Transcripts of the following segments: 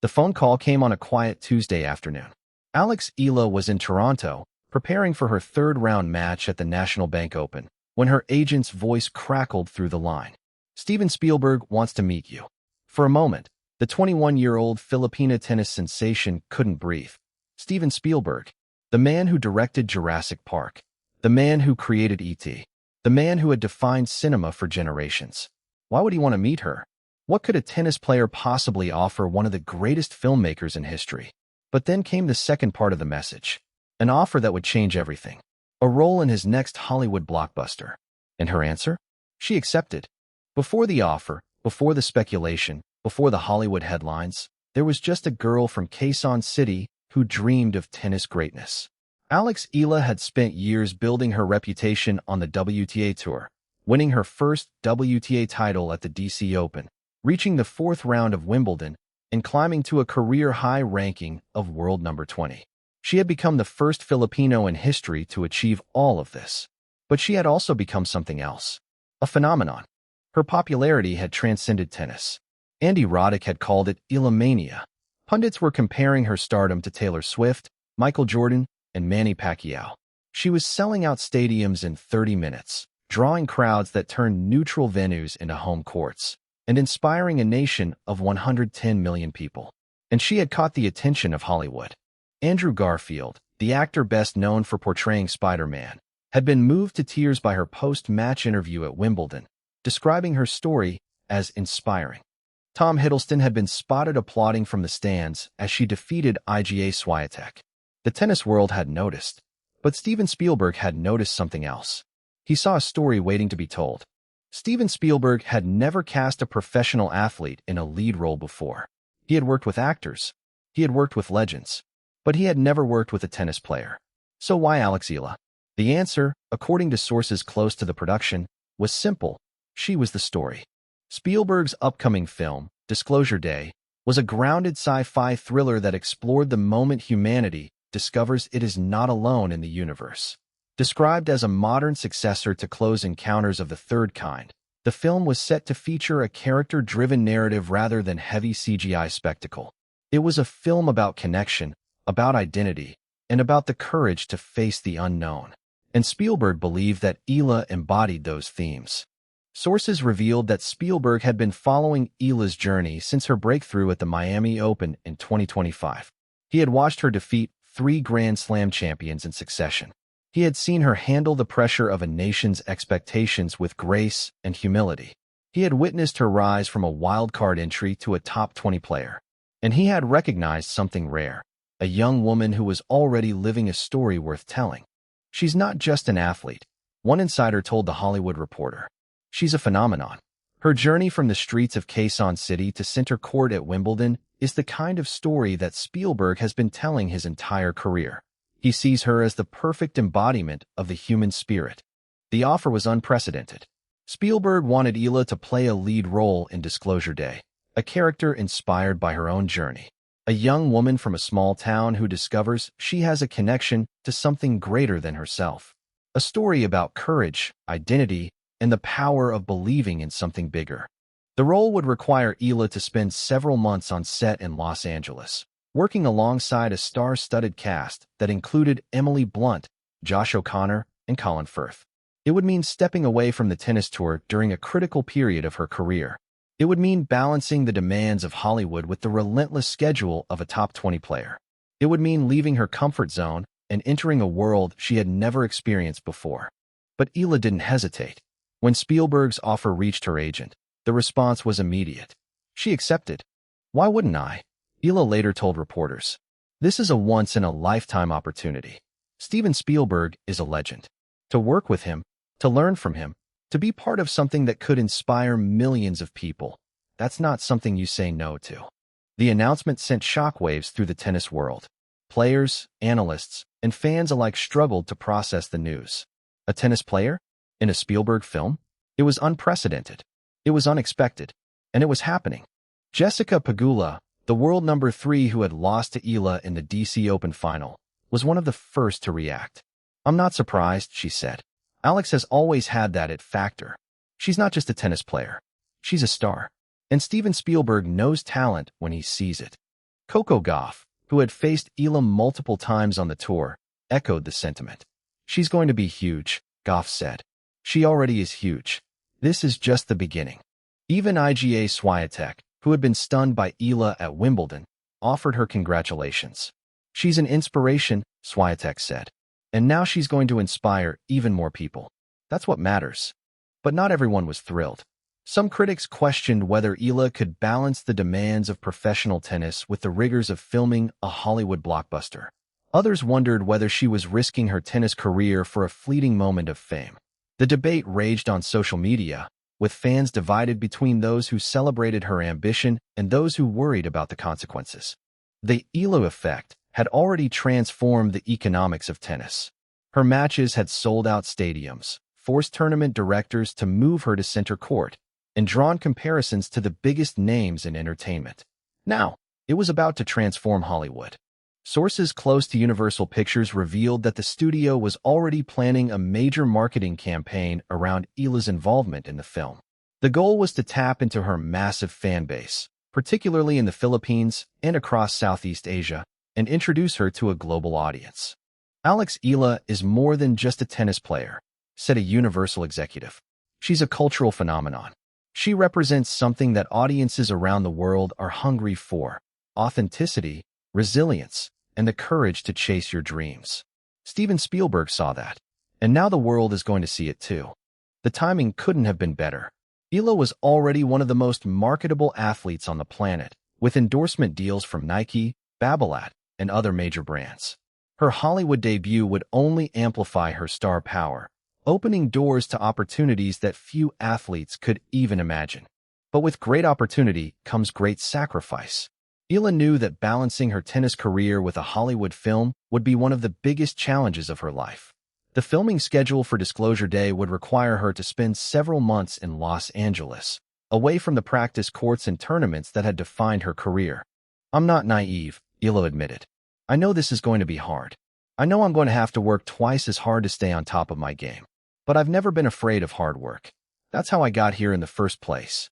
The phone call came on a quiet Tuesday afternoon. Eala was in Toronto, preparing for her third-round match at the National Bank Open, when her agent's voice crackled through the line. Steven Spielberg wants to meet you. For a moment, the 21-year-old Filipina tennis sensation couldn't breathe. Steven Spielberg, the man who directed Jurassic Park, the man who created E.T., the man who had defined cinema for generations. Why would he want to meet her? What could a tennis player possibly offer one of the greatest filmmakers in history? But then came the second part of the message. An offer that would change everything. A role in his next Hollywood blockbuster. And her answer? She accepted. Before the offer, before the speculation, before the Hollywood headlines, there was just a girl from Quezon City who dreamed of tennis greatness. Eala had spent years building her reputation on the WTA Tour, winning her first WTA title at the DC Open, reaching the fourth round of Wimbledon, and climbing to a career-high ranking of world number 20. She had become the first Filipino in history to achieve all of this. But she had also become something else. A phenomenon. Her popularity had transcended tennis. Andy Roddick had called it Eala mania. Pundits were comparing her stardom to Taylor Swift, Michael Jordan, and Manny Pacquiao. She was selling out stadiums in 30 minutes, drawing crowds that turned neutral venues into home courts, and inspiring a nation of 110 million people. And she had caught the attention of Hollywood. Andrew Garfield, the actor best known for portraying Spider-Man, had been moved to tears by her post-match interview at Wimbledon, describing her story as inspiring. Tom Hiddleston had been spotted applauding from the stands as she defeated Iga Swiatek. The tennis world had noticed, but Steven Spielberg had noticed something else. He saw a story waiting to be told. Steven Spielberg had never cast a professional athlete in a lead role before. He had worked with actors. He had worked with legends. But he had never worked with a tennis player. So why Eala? The answer, according to sources close to the production, was simple. She was the story. Spielberg's upcoming film, Disclosure Day, was a grounded sci-fi thriller that explored the moment humanity discovers it is not alone in the universe. Described as a modern successor to Close Encounters of the Third Kind, the film was set to feature a character-driven narrative rather than heavy CGI spectacle. It was a film about connection, about identity, and about the courage to face the unknown. And Spielberg believed that Eala embodied those themes. Sources revealed that Spielberg had been following Eala's journey since her breakthrough at the Miami Open in 2025. He had watched her defeat 3 Grand Slam champions in succession. He had seen her handle the pressure of a nation's expectations with grace and humility. He had witnessed her rise from a wild-card entry to a top 20 player. And he had recognized something rare. A young woman who was already living a story worth telling. She's not just an athlete, one insider told The Hollywood Reporter. She's a phenomenon. Her journey from the streets of Quezon City to center court at Wimbledon is the kind of story that Spielberg has been telling his entire career. He sees her as the perfect embodiment of the human spirit. The offer was unprecedented. Spielberg wanted Eala to play a lead role in Disclosure Day, a character inspired by her own journey. A young woman from a small town who discovers she has a connection to something greater than herself. A story about courage, identity, and the power of believing in something bigger. The role would require Eala to spend several months on set in Los Angeles, working alongside a star-studded cast that included Emily Blunt, Josh O'Connor, and Colin Firth. It would mean stepping away from the tennis tour during a critical period of her career. It would mean balancing the demands of Hollywood with the relentless schedule of a top 20 player. It would mean leaving her comfort zone and entering a world she had never experienced before. But Eala didn't hesitate. When Spielberg's offer reached her agent, the response was immediate. She accepted. Why wouldn't I? Eala later told reporters. This is a once-in-a-lifetime opportunity. Steven Spielberg is a legend. To work with him, to learn from him, to be part of something that could inspire millions of people, that's not something you say no to. The announcement sent shockwaves through the tennis world. Players, analysts, and fans alike struggled to process the news. A tennis player? In a Spielberg film? It was unprecedented. It was unexpected. And it was happening. Jessica Pegula, the world number 3 who had lost to Eala in the DC Open final, was one of the first to react. I'm not surprised, she said. Alex has always had that it factor. She's not just a tennis player. She's a star. And Steven Spielberg knows talent when he sees it. Coco Gauff, who had faced Eala multiple times on the tour, echoed the sentiment. She's going to be huge, Gauff said. She already is huge. This is just the beginning. Even Iga Swiatek, who had been stunned by Eala at Wimbledon, offered her congratulations. She's an inspiration, Swiatek said. And now she's going to inspire even more people. That's what matters. But not everyone was thrilled. Some critics questioned whether Eala could balance the demands of professional tennis with the rigors of filming a Hollywood blockbuster. Others wondered whether she was risking her tennis career for a fleeting moment of fame. The debate raged on social media, with fans divided between those who celebrated her ambition and those who worried about the consequences. The Eala effect had already transformed the economics of tennis. Her matches had sold out stadiums, forced tournament directors to move her to center court, and drawn comparisons to the biggest names in entertainment. Now, it was about to transform Hollywood. Sources close to Universal Pictures revealed that the studio was already planning a major marketing campaign around Eala's involvement in the film. The goal was to tap into her massive fan base, particularly in the Philippines and across Southeast Asia, and introduce her to a global audience. Eala is more than just a tennis player, said a Universal executive. She's a cultural phenomenon. She represents something that audiences around the world are hungry for: authenticity, resilience, and the courage to chase your dreams. Steven Spielberg saw that, and now the world is going to see it too. The timing couldn't have been better. Eala was already one of the most marketable athletes on the planet, with endorsement deals from Nike, Babolat, and other major brands. Her Hollywood debut would only amplify her star power, opening doors to opportunities that few athletes could even imagine. But with great opportunity comes great sacrifice. Eala knew that balancing her tennis career with a Hollywood film would be one of the biggest challenges of her life. The filming schedule for Disclosure Day would require her to spend several months in Los Angeles, away from the practice courts and tournaments that had defined her career. "I'm not naive," Eala admitted. "I know this is going to be hard. I know I'm going to have to work twice as hard to stay on top of my game. But I've never been afraid of hard work. That's how I got here in the first place."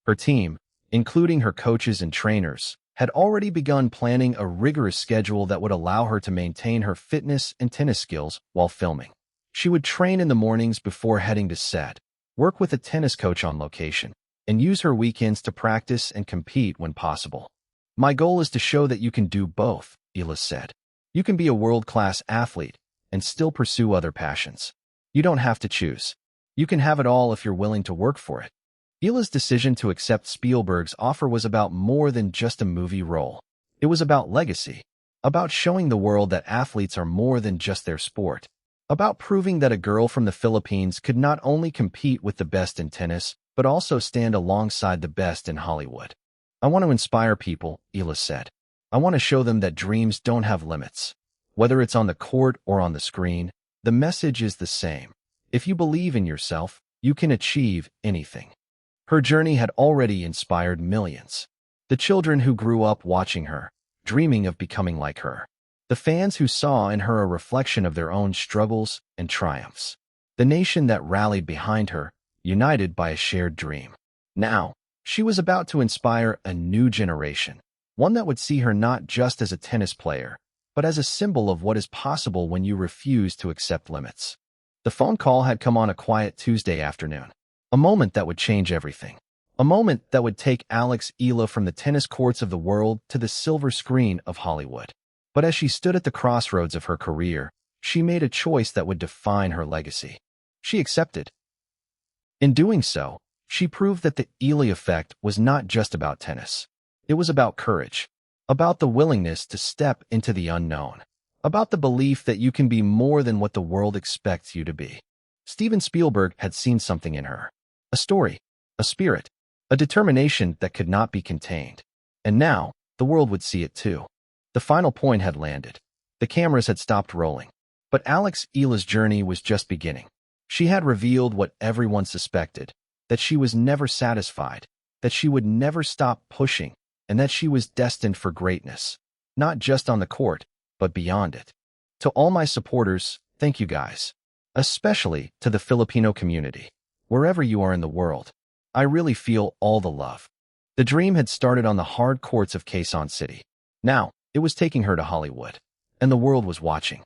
Her team, including her coaches and trainers, had already begun planning a rigorous schedule that would allow her to maintain her fitness and tennis skills while filming. She would train in the mornings before heading to set, work with a tennis coach on location, and use her weekends to practice and compete when possible. "My goal is to show that you can do both," Eala said. "You can be a world-class athlete and still pursue other passions. You don't have to choose. You can have it all if you're willing to work for it." Eala's decision to accept Spielberg's offer was about more than just a movie role. It was about legacy, about showing the world that athletes are more than just their sport, about proving that a girl from the Philippines could not only compete with the best in tennis, but also stand alongside the best in Hollywood. "I want to inspire people," Eala said. "I want to show them that dreams don't have limits. Whether it's on the court or on the screen, the message is the same. If you believe in yourself, you can achieve anything." Her journey had already inspired millions. The children who grew up watching her, dreaming of becoming like her. The fans who saw in her a reflection of their own struggles and triumphs. The nation that rallied behind her, united by a shared dream. Now, she was about to inspire a new generation, one that would see her not just as a tennis player, but as a symbol of what is possible when you refuse to accept limits. The phone call had come on a quiet Tuesday afternoon. A moment that would change everything. A moment that would take Eala from the tennis courts of the world to the silver screen of Hollywood. But as she stood at the crossroads of her career, she made a choice that would define her legacy. She accepted. In doing so, she proved that the Eala effect was not just about tennis. It was about courage, about the willingness to step into the unknown, about the belief that you can be more than what the world expects you to be. Steven Spielberg had seen something in her. A story, a spirit, a determination that could not be contained. And now, the world would see it too. The final point had landed. The cameras had stopped rolling. But Eala's journey was just beginning. She had revealed what everyone suspected, that she was never satisfied, that she would never stop pushing, and that she was destined for greatness, not just on the court, but beyond it. To all my supporters, thank you guys. Especially to the Filipino community. Wherever you are in the world, I really feel all the love. The dream had started on the hard courts of Quezon City. Now, it was taking her to Hollywood. And the world was watching.